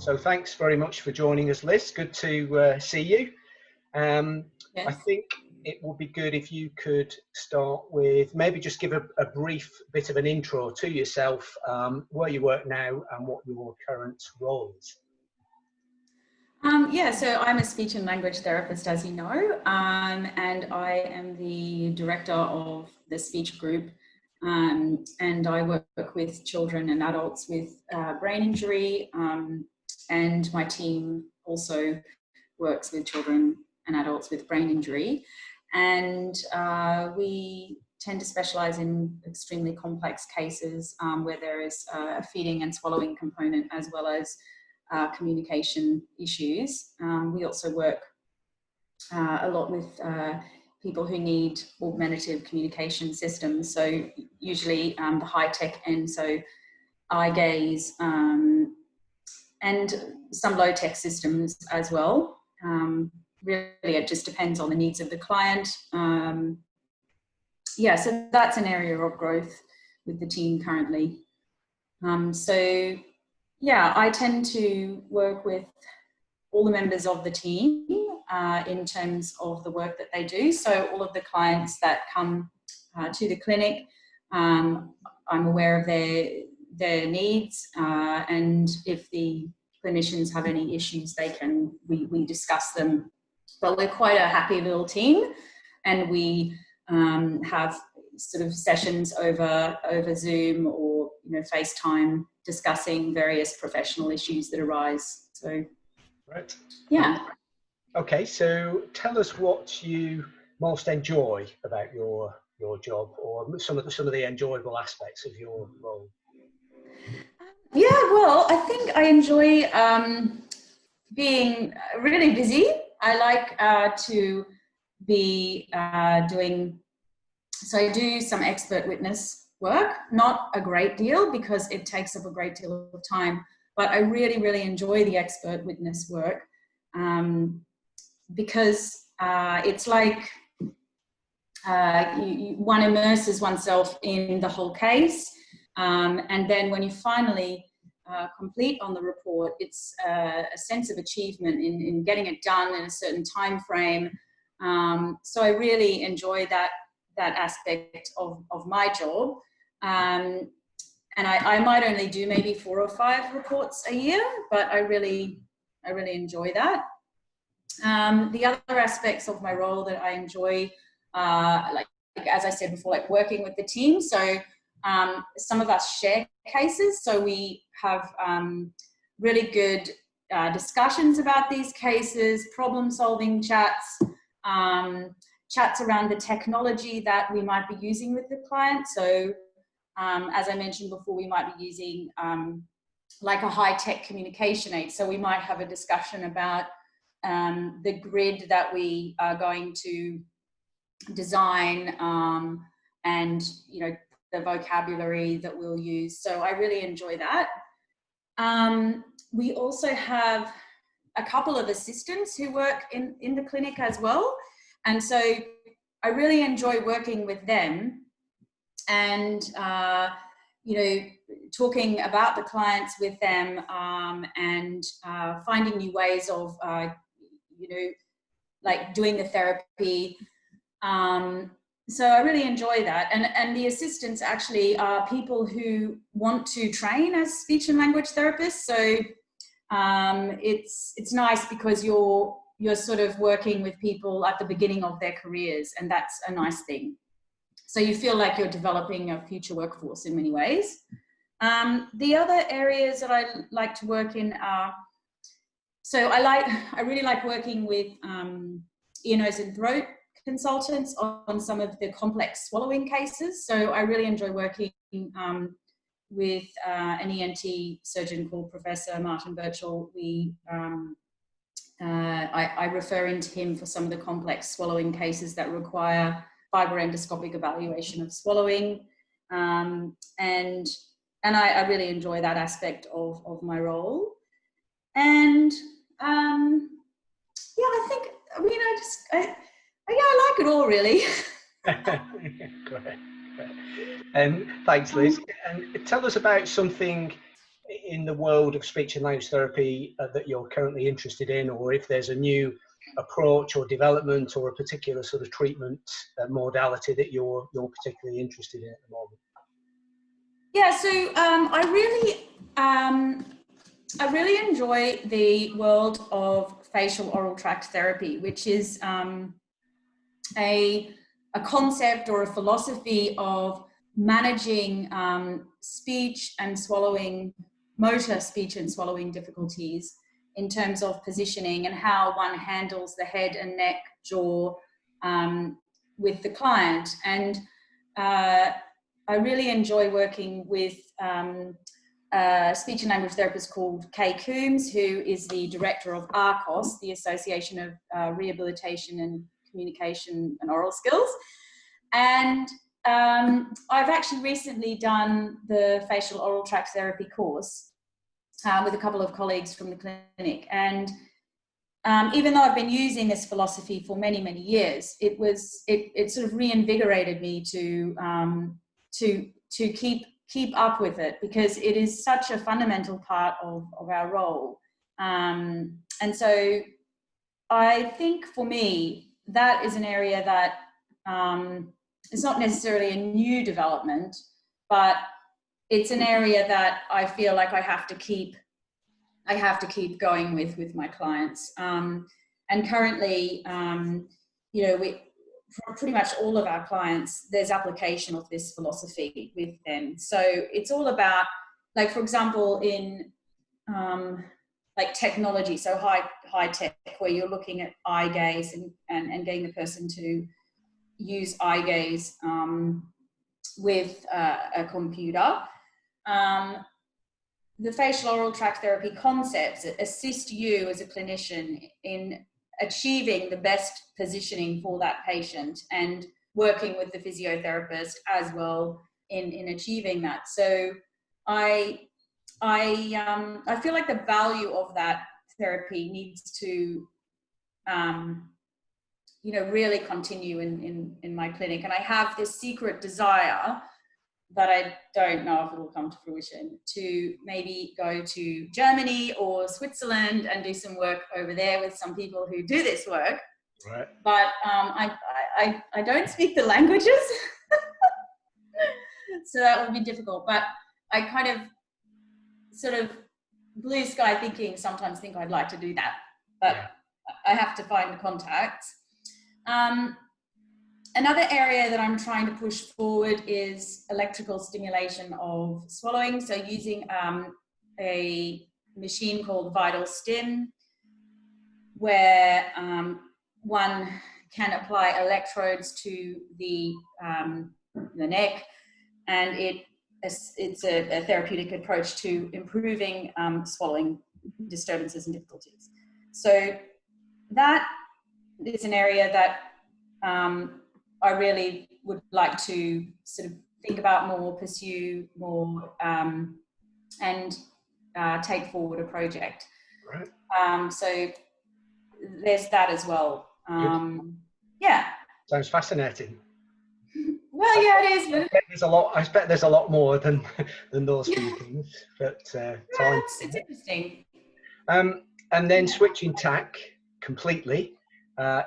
So thanks very much for joining us, Liz. Good to see you. Yes. I think it would be good if you could start with maybe just give a brief bit of an intro to yourself, where you work now and what your current role is. Yeah, so I'm a speech and language therapist, as you know, and I am the director of the speech group, and I work with children and adults with brain injury, and my team also works with children and adults with brain injury, and we tend to specialise in extremely complex cases where there is a feeding and swallowing component as well as communication issues. We also work a lot with people who need augmentative communication systems, so usually the high-tech end, so eye gaze, and some low-tech systems as well. Really, it just depends on the needs of the client. Yeah, so that's an area of growth with the team currently. So yeah, I tend to work with all the members of the team in terms of the work that they do. So all of the clients that come to the clinic, I'm aware of their needs, and if the clinicians have any issues, we discuss them. But we're quite a happy little team, and we have sort of sessions over Zoom or FaceTime, discussing various professional issues that arise. So, right. Yeah. Okay, so tell us what you most enjoy about your job, or some of the enjoyable aspects of your role. Yeah, well, I think I enjoy being really busy. I like to be doing. So I do some expert witness work, not a great deal because it takes up a great deal of time, but I really, really enjoy the expert witness work because it's like one immerses oneself in the whole case, and then when you finally complete on the report, it's a sense of achievement in getting it done in a certain time frame. So I really enjoy that aspect of my job, and I might only do maybe 4 or 5 reports a year, but I really enjoy that. The other aspects of my role that I enjoy, like as I said before, like working with the team. So some of us share cases, so we have really good discussions about these cases, problem-solving chats, chats around the technology that we might be using with the client. So as I mentioned before, we might be using like a high-tech communication aid. So we might have a discussion about the grid that we are going to design, and the vocabulary that we'll use. So I really enjoy that. We also have a couple of assistants who work in the clinic as well. And so I really enjoy working with them and, talking about the clients with them, and finding new ways of, like doing the therapy. So I really enjoy that. And the assistants actually are people who want to train as speech and language therapists. So it's nice because you're sort of working with people at the beginning of their careers, and that's a nice thing. So you feel like you're developing a future workforce in many ways. The other areas that I like to work in are, so I really like working with ear, nose and throat consultants on some of the complex swallowing cases. So I really enjoy working with an ENT surgeon called Professor Martin Birchall. I refer into him for some of the complex swallowing cases that require fiber endoscopic evaluation of swallowing, and I really enjoy that aspect of my role. And yeah, I like it all really. Great. And thanks, Liz. And tell us about something in the world of speech and language therapy that you're currently interested in, or if there's a new approach or development or a particular sort of treatment modality that you're particularly interested in at the moment. Yeah, so I really enjoy the world of facial oral tract therapy, which is a concept or a philosophy of managing speech and swallowing, motor speech and swallowing difficulties in terms of positioning and how one handles the head and neck, jaw with the client. And I really enjoy working with a speech and language therapist called Kay Coombs, who is the director of ARCOS, the Association of Rehabilitation and Communication and Oral Skills. And I've actually recently done the facial oral tract therapy course with a couple of colleagues from the clinic. And even though I've been using this philosophy for many, many years, it sort of reinvigorated me to keep up with it, because it is such a fundamental part of our role. And so I think for me, that is an area that it's not necessarily a new development, but it's an area that I feel like I have to keep going with my clients. And currently, you know, for pretty much all of our clients, there's application of this philosophy with them. So it's all about, like, for example, in like technology, so high tech, where you're looking at eye gaze and getting the person to use eye gaze with a computer. The facial oral tract therapy concepts assist you as a clinician in achieving the best positioning for that patient and working with the physiotherapist as well in achieving that. So I feel like the value of that therapy needs to you know, really continue in my clinic. And I have this secret desire that I don't know if it will come to fruition, to maybe go to Germany or Switzerland and do some work over there with some people who do this work. Right. But I don't speak the languages, so that would be difficult. But I kind of sort of blue sky thinking, sometimes think I'd like to do that, but yeah, I have to find the contacts. Another area that I'm trying to push forward is electrical stimulation of swallowing. So using a machine called Vital Stim, where one can apply electrodes to the neck, and it's a therapeutic approach to improving swallowing disturbances and difficulties. So that is an area that I really would like to sort of think about more, pursue more, and take forward a project. Right. So there's that as well. Yeah. Sounds fascinating. Well, yeah, it is. But I expect there's a lot more than those few things. But it's interesting. And then switching tack completely.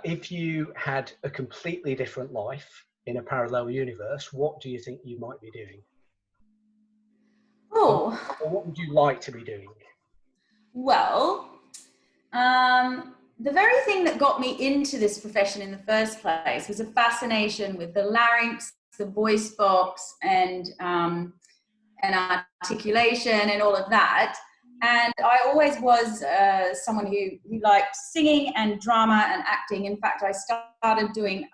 If you had a completely different life in a parallel universe, what do you think you might be doing? Oh. Or what would you like to be doing? Well, the very thing that got me into this profession in the first place was a fascination with the larynx, the voice box, and articulation and all of that. And I always was someone who liked singing and drama and acting. In fact, I started doing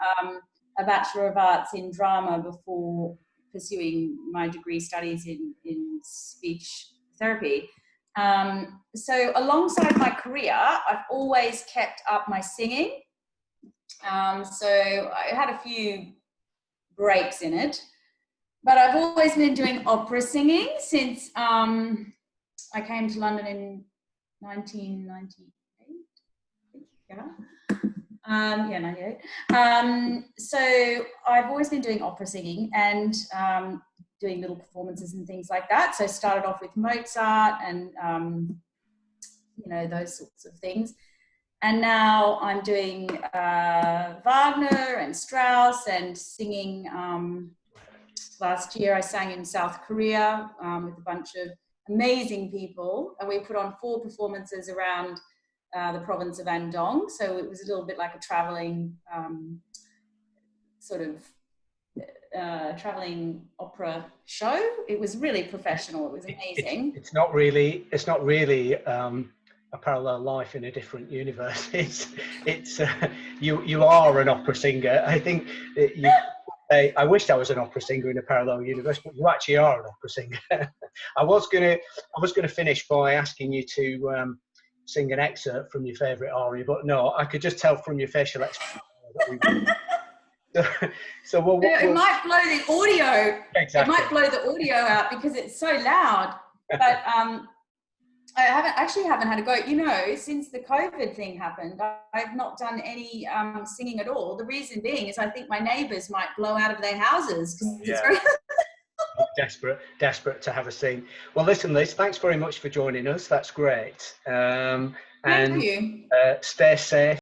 a Bachelor of Arts in drama before pursuing my degree studies in speech therapy. So alongside my career, I've always kept up my singing. So I had a few breaks in it, but I've always been doing opera singing since I came to London in 1998. Yeah. 98. So I've always been doing opera singing, and doing little performances and things like that. So I started off with Mozart and, you know, those sorts of things. And now I'm doing Wagner and Strauss and singing. Last year I sang in South Korea with a bunch of amazing people, and we put on 4 performances around the province of Andong. So it was a little bit like a traveling traveling opera show. It was really professional. It was amazing. It's not really a parallel life in a different universe. It's you are an opera singer. I think that I wished I was an opera singer in a parallel universe, but you actually are an opera singer. I was gonna finish by asking you to sing an excerpt from your favourite aria, but no, I could just tell from your facial expression. So it might blow the audio. Exactly. It might blow the audio out because it's so loud. But I haven't had a go. You know, since the COVID thing happened, I've not done any singing at all. The reason being is I think my neighbours might blow out of their houses because it's very desperate to have a sing. Well, listen, Liz, thanks very much for joining us. That's great. Thank you. Stay safe.